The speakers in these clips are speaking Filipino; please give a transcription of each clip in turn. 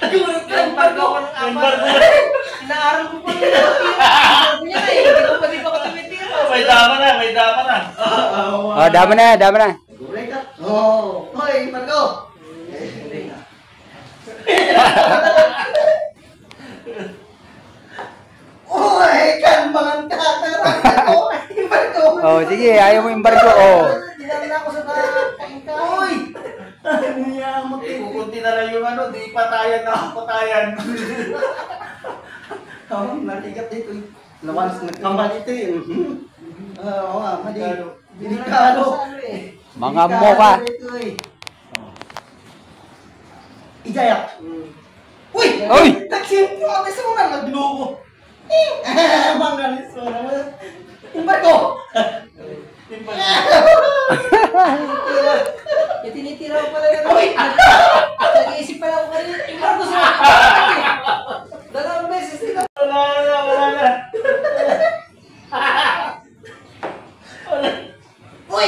Embargo ako ng apat. Inaaral ko pa rin. Embargo niya eh. Hindi pa ako tumitira. May dama na, may dama na. Oh, dama na, dama na. Oh, hoy, Marco. Oy, kalmangan ka. Embargo. Oh, sige, ayaw mo embargo. Oh. Dinala na ako sa kain ka. Oy. Kukunti na lang yung ano, di patayan na patayan. Oh, maligat dito. Lawas na kambal ito eh. Oo nga, mali. Delikado. Mga moka. Ijayak. Uy! Uy! Taksin po ako sa mga naglubo. Mangalis mo naman. Embargo! Tinitira ko pala na. Uy! Nag-iisip pala ako kanina. Embargo sa dalawang beses dito. Wala na. Uy!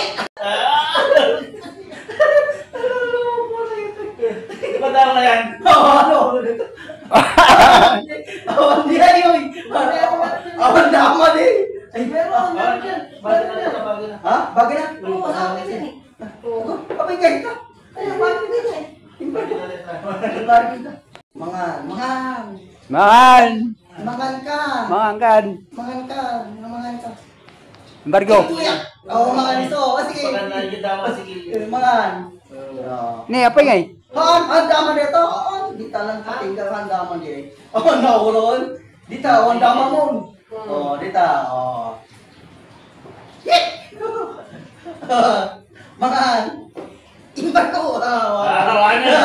Madama na yan. Awan dia yun. Awan dama din. Ay, pero ang dami dyan. Ha? Bagay na? Oo, sa akin yan eh. Kapag ganito. Ay, bagay na eh. Bagay na. Mangan. Mangan. Mangan ka. Mangan. Mangan ka. Mangan ka. Embargo. Oo, mangan ito. Sige. Pagka nagdama, sige. Mangan. Ni, apa nga eh? Ang dama nito. Di talang katinggal ang dama din. Oh, naulon. Dita, ang dama mo. Oh, dita. Oh. Mangan. Imbar ko. Wala na.